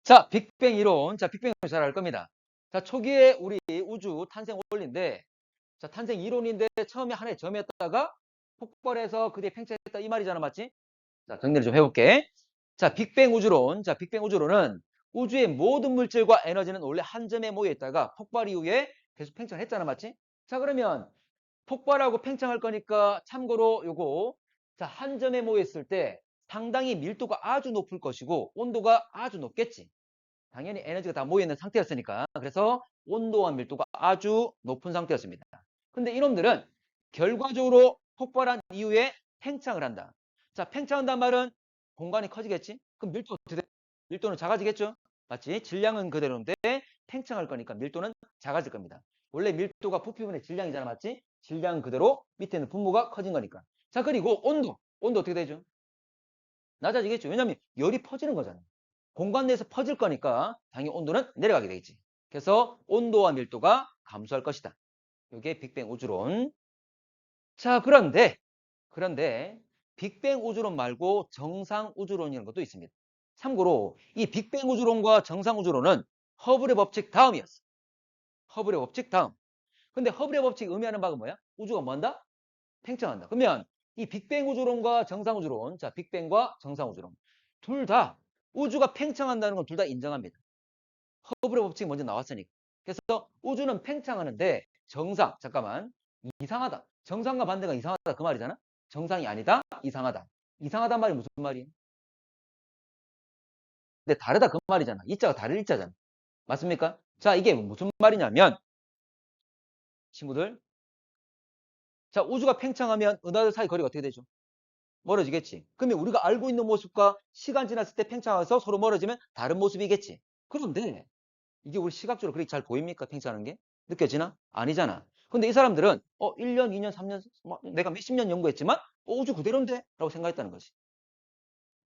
자, 빅뱅 이론. 자, 빅뱅 잘 알 겁니다. 자, 초기에 우리 우주 탄생 원리인데, 자, 탄생 이론인데 처음에 하나의 점이었다가 폭발해서 그 뒤에 팽창했다 이 말이잖아, 맞지? 자, 정리를 좀 해볼게. 자, 빅뱅 우주론. 자, 빅뱅 우주론은 우주의 모든 물질과 에너지는 원래 한 점에 모여 있다가 폭발 이후에 계속 팽창했잖아, 맞지? 자, 그러면 폭발하고 팽창할 거니까 참고로 요거, 자, 한 점에 모여 있을 때 상당히 밀도가 아주 높을 것이고 온도가 아주 높겠지. 당연히 에너지가 다 모여있는 상태였으니까. 그래서 온도와 밀도가 아주 높은 상태였습니다. 근데 이놈들은 결과적으로 폭발한 이후에 팽창을 한다. 자, 팽창한다는 말은 공간이 커지겠지? 그럼 밀도는 작아지겠죠? 맞지? 질량은 그대로인데 팽창할 거니까 밀도는 작아질 겁니다. 원래 밀도가 부피분의 질량이잖아, 맞지? 질량은 그대로, 밑에는 분모가 커진 거니까. 자, 그리고 온도 어떻게 되죠? 낮아지겠죠? 왜냐하면 열이 퍼지는 거잖아. 공간 내에서 퍼질 거니까 당연히 온도는 내려가게 되겠지. 그래서 온도와 밀도가 감소할 것이다. 이게 빅뱅 우주론. 자, 그런데 빅뱅 우주론 말고 정상 우주론이라는 것도 있습니다. 참고로 이 빅뱅 우주론과 정상 우주론은 허블의 법칙 다음이었어. 허블의 법칙 다음. 근데 허블의 법칙이 의미하는 바가 뭐야? 우주가 뭐한다? 팽창한다. 그러면 이 빅뱅 우주론과 정상 우주론, 자, 빅뱅과 정상 우주론 둘 다 우주가 팽창한다는 건 둘 다 인정합니다. 허블의 법칙이 먼저 나왔으니까. 그래서 우주는 팽창하는데 잠깐만, 이상하다. 정상과 반대가 이상하다 그 말이잖아. 정상이 아니다, 이상하다. 이상하단 말이 무슨 말이에요? 근데 다르다 그 말이잖아. 이자가 다른 이자잖아. 맞습니까? 자, 이게 무슨 말이냐면 친구들, 자, 우주가 팽창하면 은하들 사이 거리가 어떻게 되죠? 멀어지겠지. 그러면 우리가 알고 있는 모습과 시간 지났을 때 팽창해서 서로 멀어지면 다른 모습이겠지. 그런데 이게 우리 시각적으로 그렇게 잘 보입니까? 팽창하는 게? 느껴지나? 아니잖아. 근데 이 사람들은 1년, 2년, 3년, 내가 몇십 년 연구했지만 우주 그대로인데? 라고 생각했다는 거지.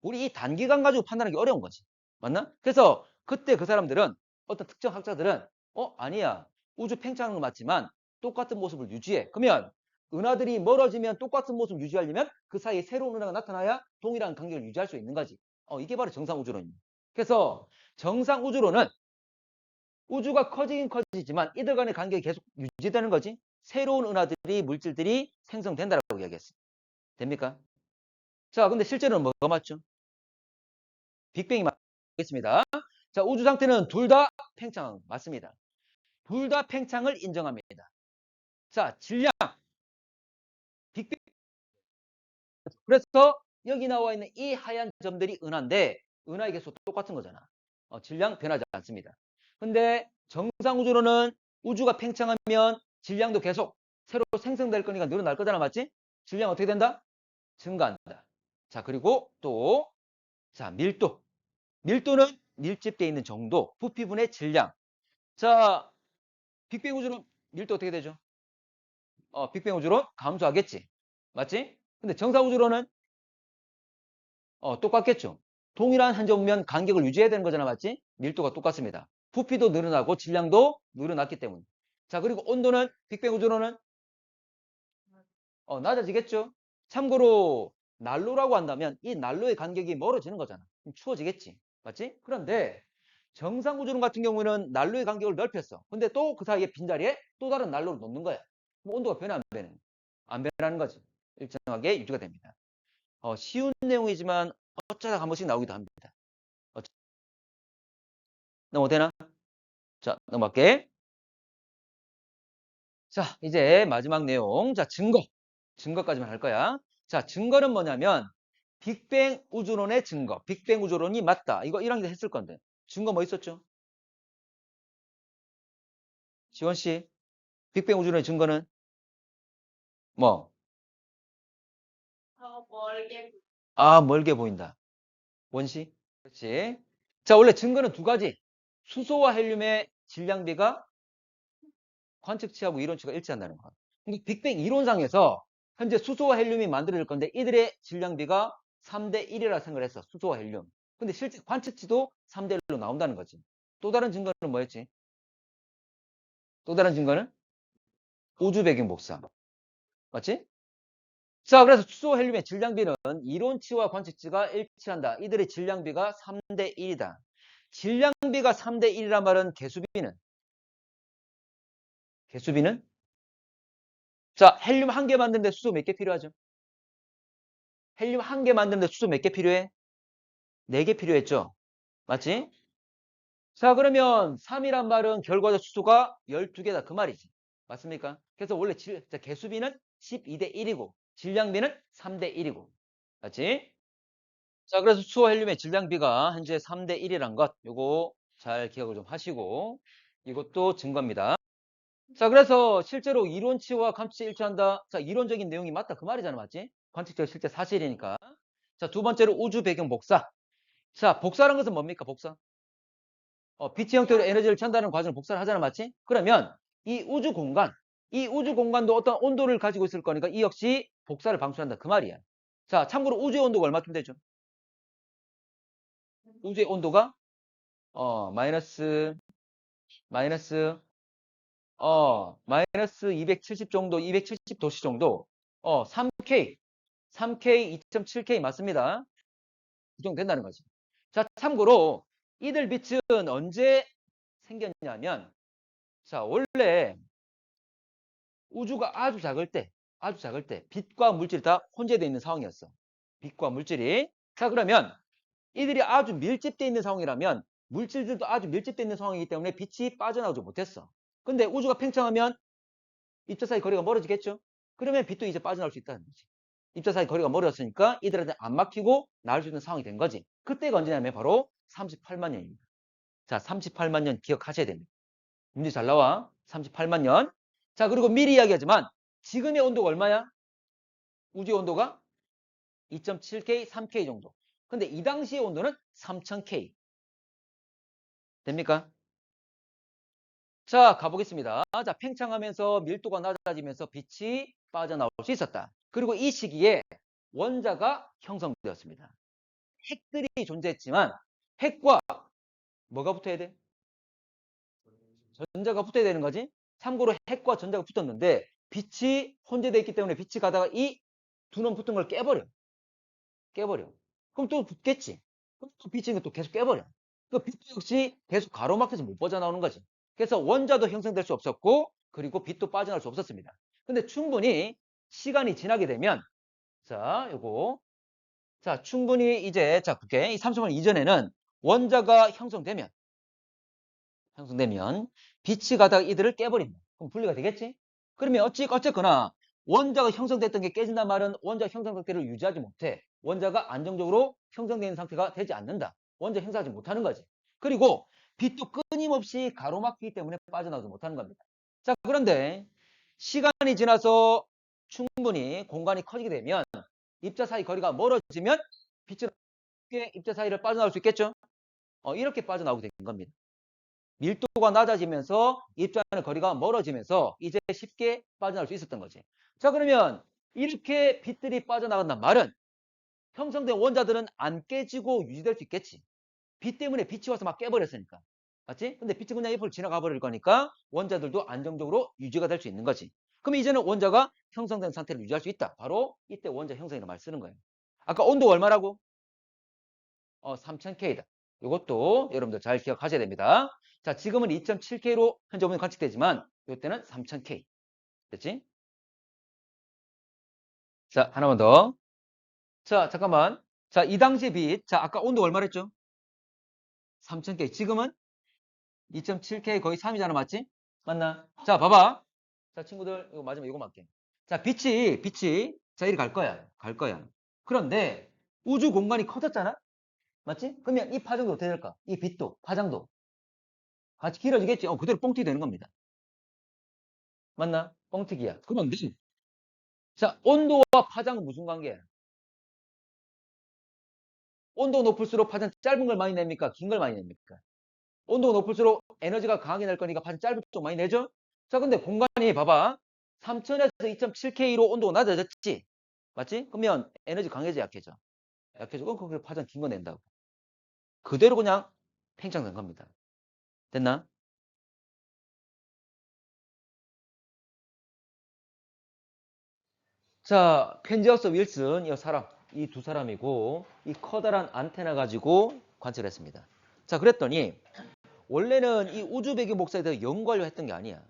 우리 이 단기간 가지고 판단하기 어려운 거지. 맞나? 그래서 그때 그 사람들은 어떤 특정 학자들은 아니야. 우주 팽창하는 건 맞지만 똑같은 모습을 유지해. 그러면 은하들이 멀어지면 똑같은 모습을 유지하려면 그 사이에 새로운 은하가 나타나야 동일한 간격을 유지할 수 있는 거지. 이게 바로 정상 우주론입니다. 그래서 정상 우주론은 우주가 커지긴 커지지만 이들 간의 간격이 계속 유지되는 거지. 새로운 은하들이, 물질들이 생성된다라고 이야기했어요. 됩니까? 자, 근데 실제로는 뭐가 맞죠? 빅뱅이 맞겠습니다. 자, 우주 상태는 둘 다 팽창 맞습니다. 둘 다 팽창을 인정합니다. 자, 질량 빅뱅. 그래서 여기 나와 있는 이 하얀 점들이 은하인데 은하의 개수 똑같은 거잖아. 질량 변하지 않습니다. 근데 정상 우주로는 우주가 팽창하면 질량도 계속 새로 생성될 거니까 늘어날 거잖아, 맞지? 질량 어떻게 된다? 증가한다. 자, 그리고 또 자, 밀도는 밀집되어 있는 정도, 부피분의 질량. 자, 빅뱅 우주론 밀도 어떻게 되죠? 빅뱅 우주론 감소하겠지. 맞지? 근데 정상 우주론은 똑같겠죠. 동일한 한 점면 간격을 유지해야 되는 거잖아, 맞지? 밀도가 똑같습니다. 부피도 늘어나고 질량도 늘어났기 때문에. 자, 그리고 온도는 빅뱅 우주론은 낮아지겠죠. 참고로 난로라고 한다면 이 난로의 간격이 멀어지는 거잖아. 그럼 추워지겠지. 맞지? 그런데 정상 우주론 같은 경우는 난로의 간격을 넓혔어. 근데 또 그 사이에 빈자리에 또 다른 난로를 놓는 거야. 그럼 온도가 변해 안 변해? 안 변하는 거지. 일정하게 유지가 됩니다. 쉬운 내용이지만 어쩌다 한 번씩 나오기도 합니다. 넘어도 되나? 자, 넘어갈게. 자, 이제 마지막 내용. 자, 증거까지만 할 거야. 자, 증거는 뭐냐면 빅뱅 우주론의 증거. 빅뱅 우주론이 맞다. 이거 1학년 때 했을 건데. 증거 뭐 있었죠? 지원 씨, 빅뱅 우주론의 증거는 뭐? 멀게 보인다. 원시? 그렇지. 자, 원래 증거는 두 가지. 수소와 헬륨의 질량비가 관측치하고 이론치가 일치한다는 거. 근데 빅뱅 이론상에서 현재 수소와 헬륨이 만들어질 건데 이들의 질량비가 3대 1이라 생각을 했어. 수소와 헬륨. 근데 실제 관측치도 3대 1로 나온다는 거지. 또 다른 증거는 뭐였지? 또 다른 증거는 우주 배경 복사. 맞지? 자, 그래서 수소 헬륨의 질량비는 이론치와 관측치가 일치한다. 이들의 질량비가 3대 1이다. 질량비가 3대 1이란 말은 개수비는 자, 헬륨 한 개 만드는데 수소 몇 개 필요하죠? 헬륨 한 개 만드는데 수소 몇 개 필요해? 4개 필요했죠? 맞지? 자, 그러면 3이란 말은 결과적 수소가 12개다. 그 말이지. 맞습니까? 그래서 원래 자, 개수비는 12대 1이고 질량비는 3대 1이고. 맞지? 자, 그래서 수소 헬륨의 질량비가 현재 3대 1이란 것. 요거 잘 기억을 좀 하시고 이것도 증거입니다. 자, 그래서 실제로 이론치와 관측치 일치한다. 자, 이론적인 내용이 맞다. 그 말이잖아. 맞지? 관측적 실제 사실이니까. 자, 두 번째로 우주 배경 복사. 자, 복사라는 것은 뭡니까? 복사. 빛의 형태로 에너지를 취한다는 과정을 복사를 하잖아. 맞지? 그러면 이 우주 공간도 어떤 온도를 가지고 있을 거니까 이 역시 복사를 방출한다. 그 말이야. 자, 참고로 우주의 온도가 얼마쯤 되죠? 우주의 온도가 마이너스 마이너스 마이너스 270 정도, 270도씨 정도. 3K 2.7K 맞습니다. 그 정도 된다는 거지. 자, 참고로 이들 빛은 언제 생겼냐면 자, 원래 우주가 아주 작을 때 빛과 물질이 다 혼재되어 있는 상황이었어. 빛과 물질이. 자, 그러면 이들이 아주 밀집되어 있는 상황이라면 물질들도 아주 밀집되어 있는 상황이기 때문에 빛이 빠져나오지 못했어. 근데 우주가 팽창하면 입자 사이 거리가 멀어지겠죠? 그러면 빛도 이제 빠져나올 수 있다는 거지. 입자 사이 거리가 멀어졌으니까 이들한테 안 막히고 나올 수 있는 상황이 된 거지. 그때가 언제냐면 바로 38만 년입니다. 자, 38만 년 기억하셔야 됩니다. 문제 잘 나와. 38만 년. 자, 그리고 미리 이야기하지만 지금의 온도가 얼마야? 우주의 온도가 2.7K, 3K 정도. 근데 이 당시의 온도는 3000K. 됩니까? 자, 가보겠습니다. 자, 팽창하면서 밀도가 낮아지면서 빛이 빠져나올 수 있었다. 그리고 이 시기에 원자가 형성되었습니다. 핵들이 존재했지만 핵과 뭐가 붙어야 돼? 전자가 붙어야 되는 거지. 참고로 핵과 전자가 붙었는데 빛이 혼재되어 있기 때문에 빛이 가다가 이 두 놈 붙은 걸 깨버려. 그럼 또 붙겠지. 그럼 또 빛이 또 계속 깨버려. 그 빛도 역시 계속 가로막혀서 못 빠져나오는 거지. 그래서 원자도 형성될 수 없었고 그리고 빛도 빠져나올 수 없었습니다. 근데 충분히 시간이 지나게 되면 충분히 이제 그게 이 30년 이전에는 원자가 형성되면 빛이 가다가 이들을 깨버린다. 그럼 분리가 되겠지? 그러면 어쨌거나 원자가 형성됐던 게 깨진단 말은 원자 형성 상태를 유지하지 못해. 원자가 안정적으로 형성되는 상태가 되지 않는다. 원자 형성하지 못하는 거지. 그리고 빛도 끊임없이 가로막히기 때문에 빠져나오지 못하는 겁니다. 자, 그런데 시간이 지나서 충분히 공간이 커지게 되면 입자 사이 거리가 멀어지면 빛은 쉽게 입자 사이를 빠져나올 수 있겠죠? 이렇게 빠져나오게 된 겁니다. 밀도가 낮아지면서 입자와의 거리가 멀어지면서 이제 쉽게 빠져나올 수 있었던 거지. 자, 그러면 이렇게 빛들이 빠져나간단 말은 형성된 원자들은 안 깨지고 유지될 수 있겠지. 빛 때문에 빛이 와서 막 깨버렸으니까. 맞지? 근데 빛이 그냥 옆으로 지나가 버릴 거니까 원자들도 안정적으로 유지가 될 수 있는 거지. 그럼 이제는 원자가 형성된 상태를 유지할 수 있다. 바로 이때 원자 형성이라는 말 쓰는 거예요. 아까 온도가 얼마라고? 3000K다. 이것도 여러분들 잘 기억하셔야 됩니다. 자, 지금은 2.7K로 현재 오면 관측되지만 이때는 3000K. 됐지? 자, 하나만 더. 자, 잠깐만. 자, 이 당시 빛. 자, 아까 온도 얼마랬죠? 3000K. 지금은 2.7K 거의 3이잖아. 맞지? 맞나? 자, 봐봐. 자, 친구들, 이거 마지막 이거 맞게. 자, 빛이, 자, 이리 갈 거야. 갈 거야. 그런데 우주 공간이 커졌잖아? 맞지? 그러면 이 파장도 어떻게 될까? 이 빛도, 파장도. 같이 길어지겠지? 그대로 뻥튀기 되는 겁니다. 맞나? 뻥튀기야. 그런데, 자, 온도와 파장은 무슨 관계야? 온도 높을수록 파장 짧은 걸 많이 냅니까? 긴 걸 많이 냅니까? 온도가 높을수록 에너지가 강하게 낼 거니까 파장 짧은 쪽 많이 내죠? 자, 근데 공간이 봐봐. 3000에서 2.7K로 온도가 낮아졌지? 맞지? 그러면 에너지 강해져, 약해져? 약해져. 그럼 그 파장 긴 거 낸다고. 그대로 그냥 팽창된 겁니다. 됐나? 자, 펜지어스 윌슨 이 사람, 이 두 사람이고 이 커다란 안테나 가지고 관찰했습니다. 자, 그랬더니 원래는 이 우주 배경 복사에 대해서 연구하려 했던 게 아니야.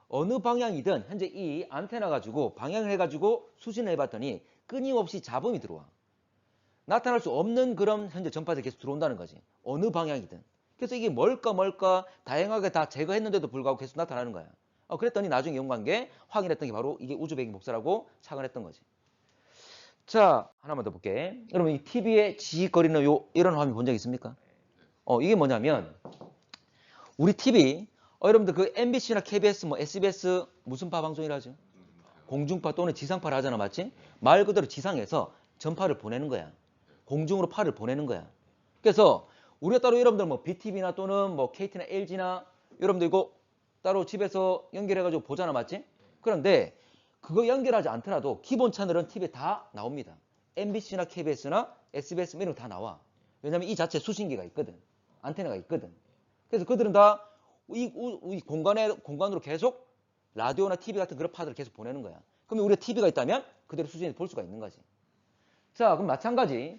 어느 방향이든 현재 이 안테나 가지고 방향을 해가지고 수신을 해봤더니 끊임없이 잡음이 들어와. 나타날 수 없는 그런 현재 전파들이 계속 들어온다는 거지. 어느 방향이든. 그래서 이게 뭘까 다양하게 다 제거했는데도 불구하고 계속 나타나는 거야. 그랬더니 나중에 연구한 게 확인했던 게 바로 이게 우주 배경 복사라고 착안했던 거지. 자, 하나만 더 볼게. 여러분 이 TV에 지직거리는 이런 화면 본 적 있습니까? 이게 뭐냐면 우리 TV 여러분들 그 MBC나 KBS 뭐 SBS 무슨 파 방송이라죠? 공중파 또는 지상파를 하잖아, 맞지? 말 그대로 지상에서 전파를 보내는 거야. 공중으로 파를 보내는 거야. 그래서 우리가 따로 여러분들 뭐 BTV나 또는 뭐 KT나 LG나 여러분들 이거 따로 집에서 연결해가지고 보잖아, 맞지? 그런데 그거 연결하지 않더라도 기본 채널은 TV에 다 나옵니다. MBC나 KBS나 SBS 이런 거 다 나와. 왜냐면 이 자체 수신기가 있거든. 안테나가 있거든. 그래서 그들은 다 이 공간으로 계속 라디오나 TV 같은 그런 파들을 계속 보내는 거야. 그러면 우리가 TV가 있다면 그대로 수신해서 볼 수가 있는 거지. 자, 그럼 마찬가지.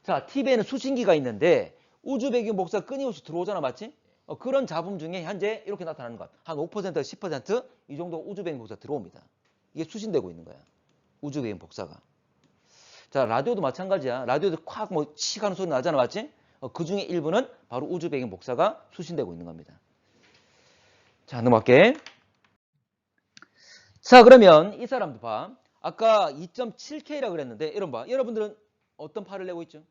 자, TV에는 수신기가 있는데 우주 배경 복사가 끊임없이 들어오잖아, 맞지? 그런 잡음 중에 현재 이렇게 나타나는 것. 한 5%에서 10% 정도 우주 배경 복사가 들어옵니다. 이게 수신되고 있는 거야. 우주 배경 복사가. 자, 라디오도 마찬가지야. 라디오도 콱 뭐 칙 하는 소리 나잖아, 맞지? 그 중에 일부는 바로 우주 배경 복사가 수신되고 있는 겁니다. 자, 넘어갈게. 자, 그러면 이 사람도 봐. 아까 2.7K라고 그랬는데 이런 봐. 여러분들은 어떤 파를 내고 있죠?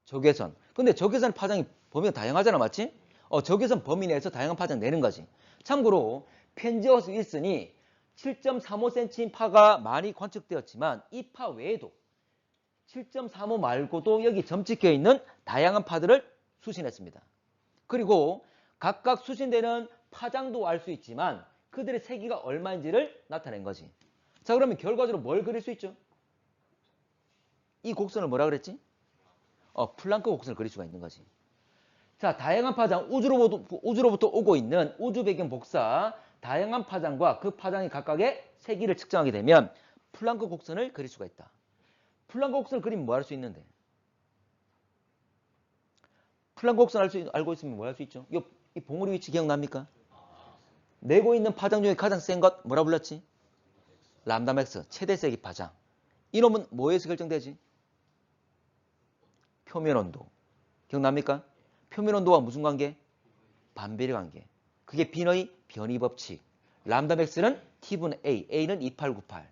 적외선. 근데 적외선 파장이 범위가 다양하잖아, 맞지? 적외선 범위 내에서 다양한 파장 내는 거지. 참고로 펜지어스 윌슨이 7.35cm인 파가 많이 관측되었지만 이 파 외에도 7.35 말고도 여기 점 찍혀 있는 다양한 파들을 수신했습니다. 그리고 각각 수신되는 파장도 알 수 있지만 그들의 세기가 얼마인지를 나타낸 거지. 자, 그러면 결과적으로 뭘 그릴 수 있죠? 이 곡선을 뭐라 그랬지? 플랑크 곡선을 그릴 수가 있는 거지. 자, 다양한 파장, 우주로부터 오고 있는 우주 배경 복사, 다양한 파장과 그 파장이 각각의 세기를 측정하게 되면 플랑크 곡선을 그릴 수가 있다. 플랑크 곡선을 그리면 뭐 할 수 있는데? 플랑크 곡선 알고 있으면 뭐 할 수 있죠? 이 봉우리 위치 기억납니까? 내고 있는 파장 중에 가장 센 것 뭐라 불렀지? 람다 맥스, 최대 세기 파장. 이놈은 뭐에서 결정되지? 표면 온도. 기억납니까? 표면 온도와 무슨 관계? 반비례 관계. 그게 빈의 변이 법칙. 람다 맥스는 T분의 A, A는 2898.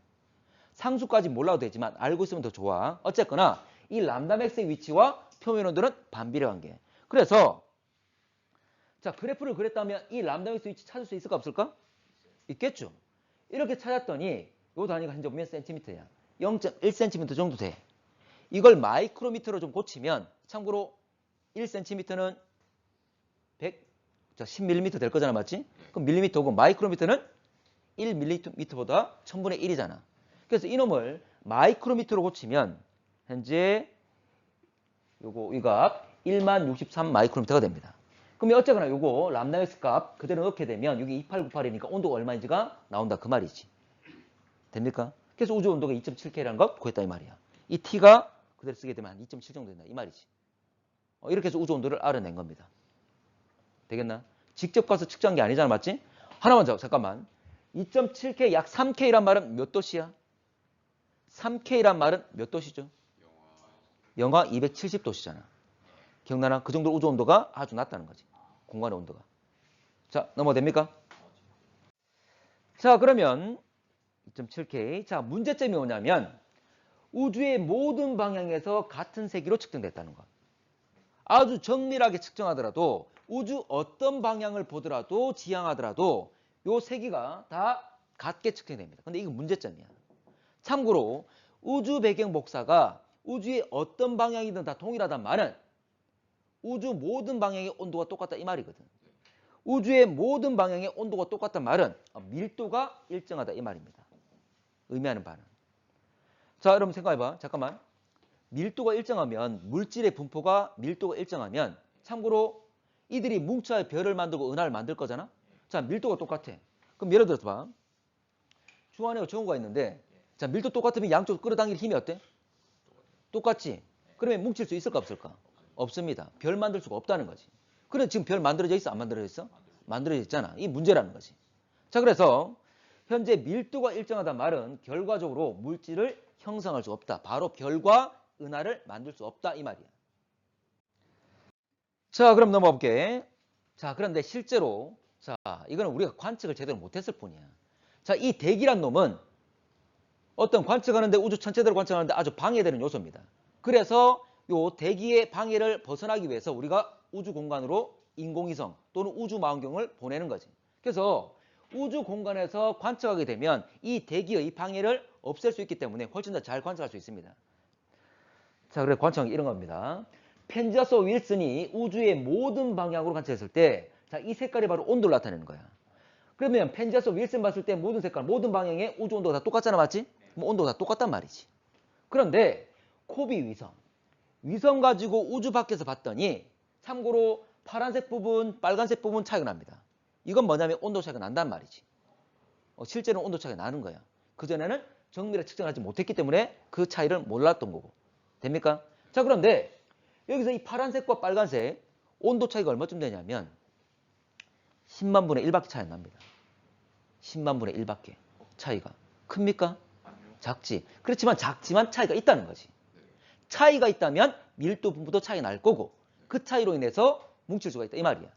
상수까지 몰라도 되지만 알고 있으면 더 좋아. 어쨌거나 이 람다 맥스의 위치와 표면 온도는 반비례 관계. 그래서 자, 그래프를 그렸다면 이 람다 맥스 위치 찾을 수 있을까 없을까? 있겠죠. 이렇게 찾았더니 요 단위가 현재 몇 센티미터야? 0.1cm 정도 돼. 이걸 마이크로미터로 좀 고치면 참고로 1cm는 10mm 될 거잖아, 맞지? 그럼 밀리미터고 마이크로미터는 1mm보다 1000분의 1이잖아. 그래서 이놈을 마이크로미터로 고치면 현재 요거 이 값 1063 마이크로미터가 됩니다. 그럼 어쨌거나 요거 람다맥스 값 그대로 넣게 되면 여기 2898이니까 온도가 얼마인지가 나온다 그 말이지. 됩니까? 그래서 우주 온도가 2.7K라는 것 구했다 이 말이야. 이 T가 그대로 쓰게 되면 한 2.7 정도 된다 이 말이지. 이렇게 해서 우주 온도를 알아낸 겁니다. 되겠나? 직접 가서 측정한 게 아니잖아, 맞지? 하나만 잠깐만. 2.7K 약 3K란 말은 몇 도씨야? 3K란 말은 몇 도씨죠? 영하 270도씨잖아. 기억나나? 그 정도 우주 온도가 아주 낮다는 거지. 공간의 온도가. 자, 넘어됩니까? 자, 그러면 2.7K. 자, 문제점이 뭐냐면 우주의 모든 방향에서 같은 세기로 측정됐다는 것. 아주 정밀하게 측정하더라도 우주 어떤 방향을 보더라도 지향하더라도 요 세기가 다 같게 측정됩니다. 근데 이거 문제점이야. 참고로 우주 배경 복사가 우주의 어떤 방향이든 다 동일하단 말은 우주 모든 방향의 온도가 똑같다 이 말이거든. 우주의 모든 방향의 온도가 똑같단 말은 밀도가 일정하다 이 말입니다. 의미하는 바는. 자, 여러분 생각해봐. 잠깐만. 밀도가 일정하면 물질의 분포가 밀도가 일정하면 참고로 이들이 뭉쳐야 별을 만들고 은하를 만들 거잖아. 자, 밀도가 똑같아. 그럼 예를 들어서 봐. 주안에 정우가 있는데 자, 밀도 똑같으면 양쪽으로 끌어당길 힘이 어때? 똑같지. 그러면 뭉칠 수 있을까 없을까? 없습니다. 별 만들 수가 없다는 거지. 그래 지금 별 만들어져 있어? 안 만들어져 있어? 만들어져 있잖아. 이 문제라는 거지. 자, 그래서 현재 밀도가 일정하다는 말은 결과적으로 물질을 형성할 수 없다. 바로 별과 은하를 만들 수 없다 이 말이야. 자, 그럼 넘어가 볼게. 자, 그런데 실제로 자, 이거는 우리가 관측을 제대로 못했을 뿐이야. 자, 이 대기란 놈은 어떤 관측하는데 우주 전체대로 관측하는데 아주 방해되는 요소입니다. 그래서 요 대기의 방해를 벗어나기 위해서 우리가 우주 공간으로 인공위성 또는 우주망원경을 보내는 거지. 그래서 우주 공간에서 관측하게 되면 이 대기의 방해를 없앨 수 있기 때문에 훨씬 더 잘 관측할 수 있습니다. 자, 그래서 관측이 이런 겁니다. 펜지어스 윌슨이 우주의 모든 방향으로 관측했을 때, 자, 이 색깔이 바로 온도를 나타내는 거야. 그러면 펜지어스 윌슨 봤을 때 모든 색깔, 모든 방향의 우주 온도가 다 똑같잖아, 맞지? 뭐 온도가 다 똑같단 말이지. 그런데 코비 위성 가지고 우주 밖에서 봤더니 참고로 파란색 부분, 빨간색 부분 차이가 납니다. 이건 뭐냐면 온도 차이가 난단 말이지. 실제로는 온도 차이가 나는 거야. 그전에는 정밀하게 측정하지 못했기 때문에 그 차이를 몰랐던 거고. 됩니까? 자, 그런데 여기서 이 파란색과 빨간색 온도 차이가 얼마쯤 되냐면 10만 분의 1밖에 차이 안 납니다. 10만 분의 1밖에 차이가. 큽니까? 작지. 그렇지만 작지만 차이가 있다는 거지. 차이가 있다면 밀도 분포도 차이 날 거고 그 차이로 인해서 뭉칠 수가 있다 이 말이야.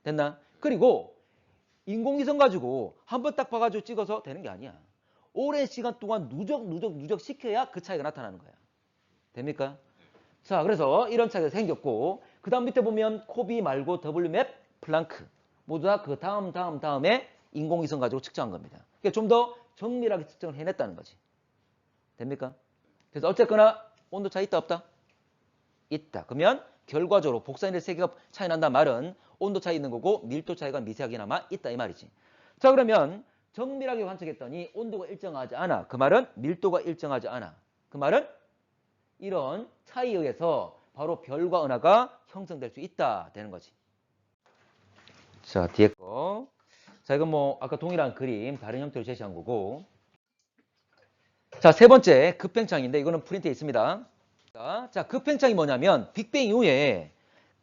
됐나? 그리고 인공위성 가지고 한 번 딱 봐가지고 찍어서 되는 게 아니야. 오랜 시간 동안 누적 시켜야 그 차이가 나타나는 거야. 됩니까? 자, 그래서 이런 차이가 생겼고 그 다음 밑에 보면 코비 말고 WMAP, 플랑크 모두 다 그 다음에 인공위성 가지고 측정한 겁니다. 그러니까 좀 더 정밀하게 측정을 해냈다는 거지. 됩니까? 그래서 어쨌거나 온도 차이 있다 없다? 있다. 그러면 결과적으로 복사인의 세개가 차이 난다는 말은 온도 차이 있는 거고 밀도 차이가 미세하게나마 있다 이 말이지. 자, 그러면 정밀하게 관측했더니 온도가 일정하지 않아. 그 말은 밀도가 일정하지 않아. 그 말은 이런 차이에 의해서 바로 별과 은하가 형성될 수 있다 되는 거지. 자, 뒤에 거. 자, 이건 뭐 아까 동일한 그림 다른 형태로 제시한 거고. 자, 세 번째 급팽창인데 이거는 프린트에 있습니다. 자, 급팽창이 뭐냐면 빅뱅 이후에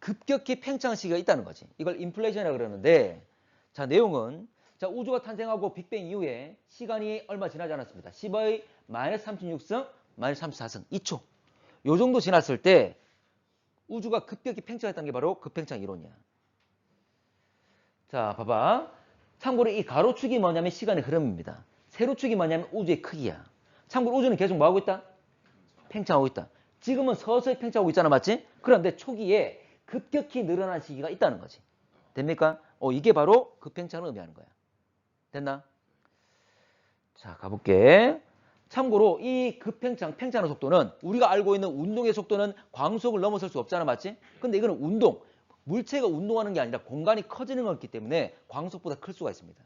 급격히 팽창 시기가 있다는 거지. 이걸 인플레이션이라고 그러는데 자, 내용은 자, 우주가 탄생하고 빅뱅 이후에 시간이 얼마 지나지 않았습니다. 10의 마이너스 36승, 마이너스 34승, 2초. 요 정도 지났을 때 우주가 급격히 팽창했다는 게 바로 급팽창 이론이야. 자, 봐봐. 참고로 이 가로축이 뭐냐면 시간의 흐름입니다. 세로축이 뭐냐면 우주의 크기야. 참고로 우주는 계속 뭐하고 있다? 팽창하고 있다. 지금은 서서히 팽창하고 있잖아, 맞지? 그런데 초기에 급격히 늘어난 시기가 있다는 거지. 됩니까? 이게 바로 급팽창을 의미하는 거야. 됐나? 자, 가볼게. 참고로 이 급팽창, 팽창의 속도는 우리가 알고 있는 운동의 속도는 광속을 넘어설 수 없잖아, 맞지? 근데 이거는 운동, 물체가 운동하는 게 아니라 공간이 커지는 거기 때문에 광속보다 클 수가 있습니다.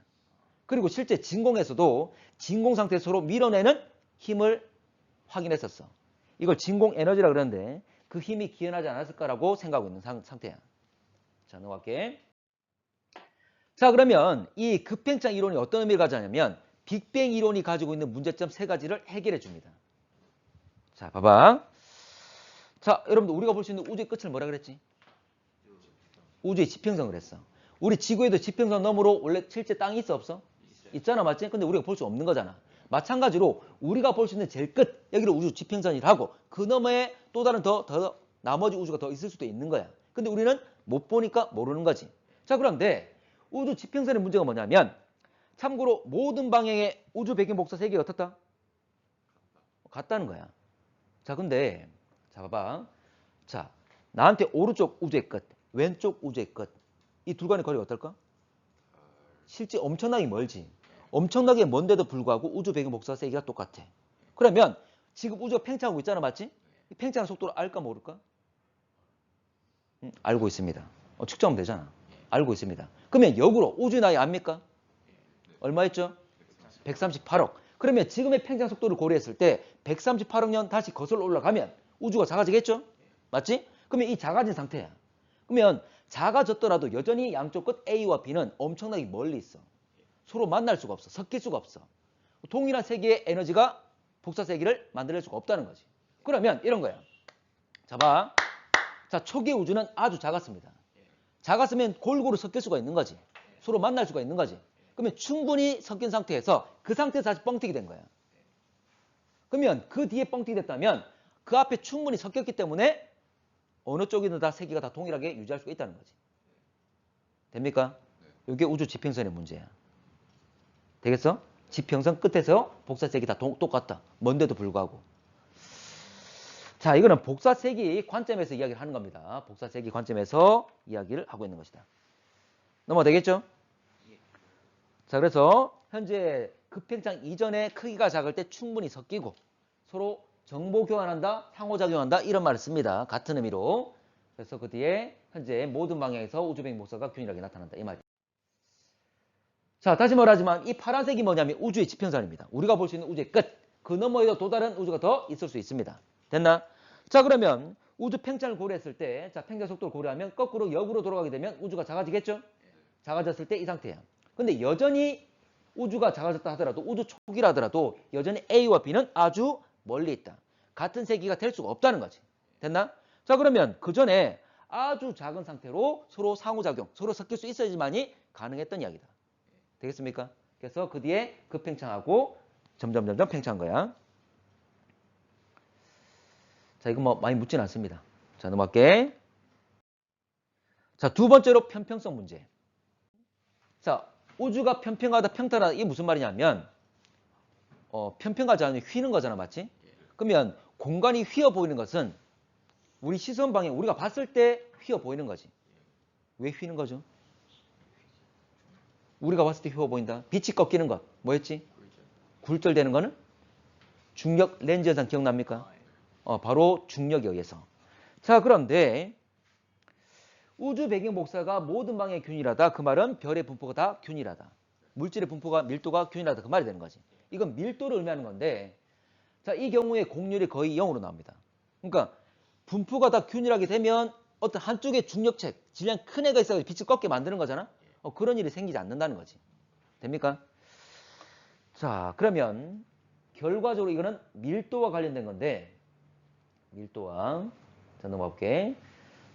그리고 실제 진공에서도 진공 상태에서 서로 밀어내는 힘을 확인했었어. 이걸 진공 에너지라 그러는데 그 힘이 기여나지 않았을까라고 생각하고 있는 상태야. 자, 넘어갈게. 자, 그러면 이 급팽창 이론이 어떤 의미를 가지냐면 빅뱅 이론이 가지고 있는 문제점 세 가지를 해결해 줍니다. 자, 봐봐. 자, 여러분들 우리가 볼 수 있는 우주의 끝을 뭐라 그랬지? 우주의 지평선을 했어. 우리 지구에도 지평선 너머로 원래 실제 땅이 있어 없어? 있잖아, 맞지? 근데 우리가 볼 수 없는 거잖아. 마찬가지로 우리가 볼 수 있는 제일 끝, 여기를 우주 지평선이라고 그 너머에 또 다른 더 나머지 우주가 더 있을 수도 있는 거야. 근데 우리는 못 보니까 모르는 거지. 자, 그런데 우주 지평선의 문제가 뭐냐면 참고로 모든 방향의 우주 배경 복사 세계가 어떻다? 같다는 거야. 자, 근데 자, 봐봐. 자, 나한테 오른쪽 우주의 끝, 왼쪽 우주의 끝. 이 둘 간의 거리가 어떨까? 실제 엄청나게 멀지. 엄청나게 먼데도 불구하고 우주 배경 복사 세기가 똑같아. 그러면 지금 우주가 팽창하고 있잖아, 맞지? 이 팽창 속도를 알까 모를까? 알고 있습니다. 측정하면 되잖아. 알고 있습니다. 그러면 역으로 우주의 나이 압니까? 얼마 있죠? 138억. 그러면 지금의 팽창 속도를 고려했을 때 138억 년 다시 거슬러 올라가면 우주가 작아지겠죠? 맞지? 그러면 이 작아진 상태야. 그러면 작아졌더라도 여전히 양쪽 끝 A와 B는 엄청나게 멀리 있어. 서로 만날 수가 없어. 섞일 수가 없어. 동일한 세계의 에너지가 복사 세기를 만들어낼 수가 없다는 거지. 그러면 이런 거야. 자, 봐. 자, 초기의 우주는 아주 작았습니다. 작았으면 골고루 섞일 수가 있는 거지. 서로 만날 수가 있는 거지. 그러면 충분히 섞인 상태에서 그 상태에서 다시 뻥튀기 된 거야. 그러면 그 뒤에 뻥튀기 됐다면 그 앞에 충분히 섞였기 때문에 어느 쪽이든 다 세기가 다 동일하게 유지할 수가 있다는 거지. 됩니까? 이게 우주 지평선의 문제야. 되겠어? 지평선 끝에서 복사세기 다 똑같다. 먼데도 불구하고. 자, 이거는 복사세기 관점에서 이야기를 하는 겁니다. 복사세기 관점에서 이야기를 하고 있는 것이다. 넘어가 되겠죠? 자, 그래서 현재 급팽창 이전에 크기가 작을 때 충분히 섞이고 서로 정보 교환한다, 상호작용한다 이런 말을 씁니다. 같은 의미로. 그래서 그 뒤에 현재 모든 방향에서 우주뱅 목사가 균일하게 나타난다 이 말이에요. 자, 다시 말하지만 이 파란색이 뭐냐면 우주의 지평선입니다. 우리가 볼 수 있는 우주의 끝. 그 너머에도 또 다른 우주가 더 있을 수 있습니다. 됐나? 자, 그러면 우주 팽창을 고려했을 때, 자, 팽창 속도를 고려하면 거꾸로 역으로 돌아가게 되면 우주가 작아지겠죠? 작아졌을 때 이 상태야. 근데 여전히 우주가 작아졌다 하더라도, 우주 초기라 하더라도 여전히 A와 B는 아주 멀리 있다. 같은 세기가 될 수가 없다는 거지. 됐나? 자, 그러면 그 전에 아주 작은 상태로 서로 상호작용, 서로 섞일 수 있어야지만이 가능했던 이야기다. 되겠습니까? 그래서 그 뒤에 급팽창하고 점점 팽창한 거야. 자, 이거 뭐 많이 묻진 않습니다. 자, 넘어갈게. 자, 두 번째로 편평성 문제. 자, 우주가 편평하다 평탄하다 이게 무슨 말이냐면 편평하지 않으면 휘는 거잖아, 맞지? 그러면 공간이 휘어 보이는 것은 우리 시선 방향, 우리가 봤을 때 휘어 보이는 거지. 왜 휘는 거죠? 우리가 봤을 때 휘어 보인다. 빛이 꺾이는 것. 뭐였지? 굴절되는 거는? 중력 렌즈 현상 기억납니까? 바로 중력에 의해서. 자, 그런데 우주 배경 복사가 모든 방향이 균일하다. 그 말은 별의 분포가 다 균일하다. 물질의 분포가 밀도가 균일하다. 그 말이 되는 거지. 이건 밀도를 의미하는 건데 자, 이 경우에 공률이 거의 0으로 나옵니다. 그러니까 분포가 다 균일하게 되면 어떤 한쪽에 중력책, 질량 큰 애가 있어서 빛을 꺾게 만드는 거잖아. 그런 일이 생기지 않는다는 거지. 됩니까? 자, 그러면 결과적으로 이거는 밀도와 관련된 건데 밀도와 자, 넘어갈게.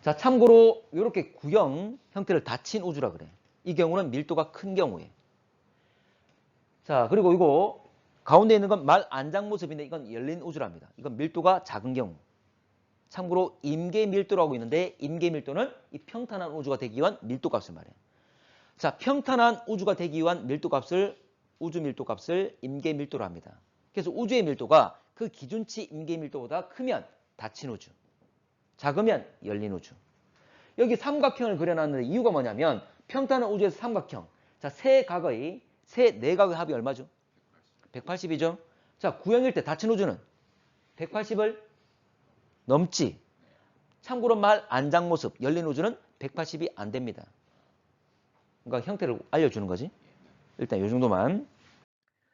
자, 참고로 이렇게 구형 형태를 닫힌 우주라 그래. 이 경우는 밀도가 큰 경우에. 자, 그리고 이거 가운데 있는 건 말 안장 모습인데 이건 열린 우주랍니다. 이건 밀도가 작은 경우. 참고로 임계 밀도라고 있는데 임계 밀도는 이 평탄한 우주가 되기 위한 밀도값을 말해요. 자, 평탄한 우주가 되기 위한 밀도값을 우주 밀도값을 임계 밀도로 합니다. 그래서 우주의 밀도가 그 기준치 임계 밀도보다 크면 닫힌 우주, 작으면 열린 우주. 여기 삼각형을 그려놨는데 이유가 뭐냐면 평탄한 우주에서 삼각형. 자, 세 내각의 합이 얼마죠? 180이죠. 자, 구형일 때 닫힌 우주는 180을 넘지. 참고로 말 안장 모습 열린 우주는 180이 안 됩니다. 그러니까 형태를 알려주는 거지. 일단 이 정도만.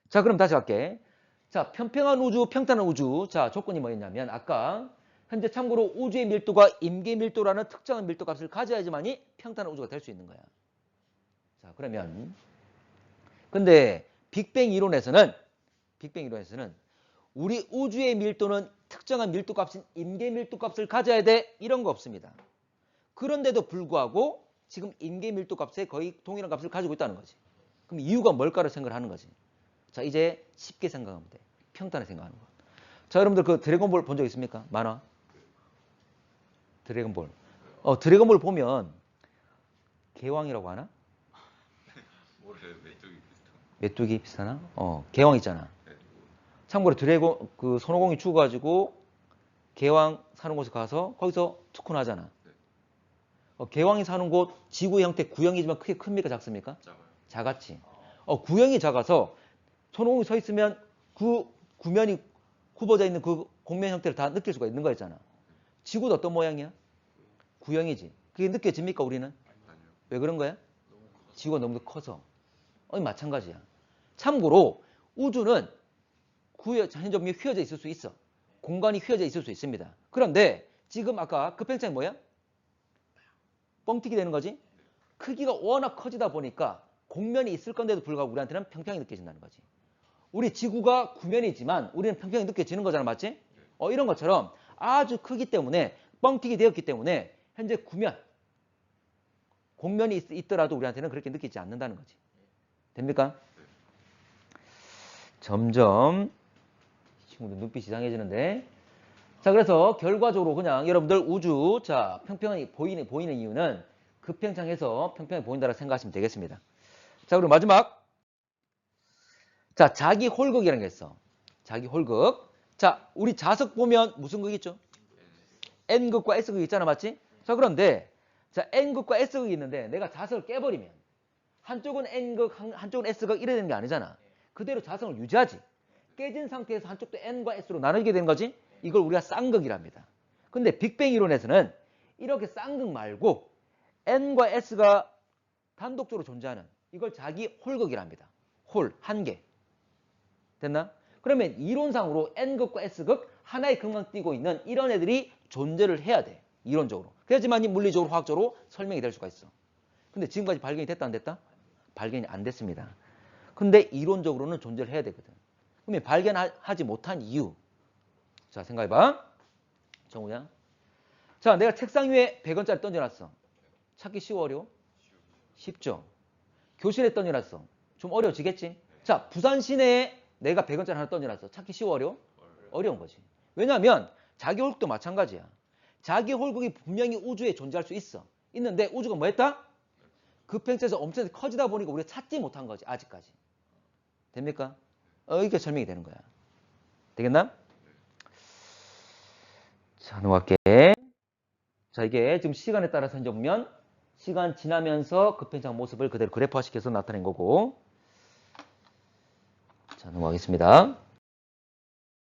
자, 그럼 다시 갈게. 자, 평평한 우주, 평탄한 우주. 자, 조건이 뭐였냐면 아까 현재 참고로 우주의 밀도가 임계 밀도라는 특정한 밀도 값을 가져야지만이 평탄한 우주가 될 수 있는 거야. 자, 그러면 근데 빅뱅 이론에서는 우리 우주의 밀도는 특정한 밀도 값인 임계 밀도 값을 가져야 돼. 이런 거 없습니다. 그런데도 불구하고 지금 임계 밀도 값에 거의 동일한 값을 가지고 있다는 거지. 그럼 이유가 뭘까를 생각을 하는 거지. 자, 이제 쉽게 생각하면 돼. 평탄하게 생각하는 거. 자, 여러분들 그 드래곤볼 본 적 있습니까? 만화? 드래곤볼. 드래곤볼 보면 개왕이라고 하나? 모르겠어요. 메뚜기 비슷한. 메뚜기 비슷하나? 개왕 있잖아. 참고로 드래곤 그 손오공이 죽어가지고 개왕 사는 곳에 가서 거기서 투콘 하잖아. 개왕이 사는 곳 지구 형태 구형이지만 크게 큽니까 작습니까? 작아요. 작았지. 구형이 작아서 손오공이 서 있으면 그 구면이 굽어져 있는 그 공면 형태를 다 느낄 수가 있는 거였잖아. 지구도 어떤 모양이야? 구형이지. 그게 느껴집니까 우리는? 아니요. 왜 그런 거야? 너무 커서. 지구가 너무 커서. 마찬가지야. 참고로 우주는 현저히 휘어져 있을 수 있어. 공간이 휘어져 있을 수 있습니다. 그런데 지금 아까 그 팽창이 뭐야? 뻥튀기 되는 거지? 크기가 워낙 커지다 보니까 공면이 있을 건데도 불구하고 우리한테는 평평이 느껴진다는 거지. 우리 지구가 구면이지만 우리는 평평이 느껴지는 거잖아, 맞지? 이런 것처럼 아주 크기 때문에 뻥튀기 되었기 때문에 현재 구면, 공면이 있더라도 우리한테는 그렇게 느끼지 않는다는 거지. 됩니까? 점점 친구들 눈빛이 이상해지는데. 자, 그래서 결과적으로 그냥 여러분들 우주, 자, 평평하게 보이는 이유는 급팽창해서 평평하게 보인다고 생각하시면 되겠습니다. 자, 그리고 마지막. 자, 자기 홀극이라는 게 있어. 자기 홀극. 자, 우리 자석 보면 무슨 극 있죠? N극과 S극이 있잖아, 맞지? 자, 그런데, 자, N극과 S극이 있는데 내가 자석을 깨버리면 한쪽은 N극, 한쪽은 S극 이래 되는 게 아니잖아. 그대로 자석을 유지하지. 깨진 상태에서 한쪽도 N과 S로 나누게 되는 거지? 이걸 우리가 쌍극이랍니다. 근데 빅뱅 이론에서는 이렇게 쌍극 말고 N과 S가 단독적으로 존재하는 이걸 자기 홀극이랍니다. 홀, 한 개. 됐나? 그러면 이론상으로 N극과 S극 하나의 극만 띄고 있는 이런 애들이 존재를 해야 돼. 이론적으로. 그래야지만 물리적으로 화학적으로 설명이 될 수가 있어. 근데 지금까지 발견이 됐다 안 됐다? 발견이 안 됐습니다. 근데 이론적으로는 존재를 해야 되거든. 그러면 발견하지 못한 이유. 자, 생각해봐. 정우야. 자, 내가 책상 위에 100원짜리 던져놨어. 찾기 쉬워, 어려워? 쉽죠. 교실에 던져놨어. 좀 어려워지겠지? 자, 부산 시내에 내가 100원짜리 하나 던져놨어. 찾기 쉬워, 어려워? 어려운 거지. 왜냐하면 자기 홀극도 마찬가지야. 자기 홀극이 분명히 우주에 존재할 수 있어. 있는데 우주가 뭐 했다? 급행체에서 엄청 커지다 보니까 우리가 찾지 못한 거지. 아직까지. 됩니까? 이게 설명이 되는 거야. 되겠나? 자, 넘어갈게. 자, 이게 지금 시간에 따라서 이제 보면 시간 지나면서 급행장 모습을 그대로 그래프화시켜서 나타낸 거고. 자, 넘어가겠습니다.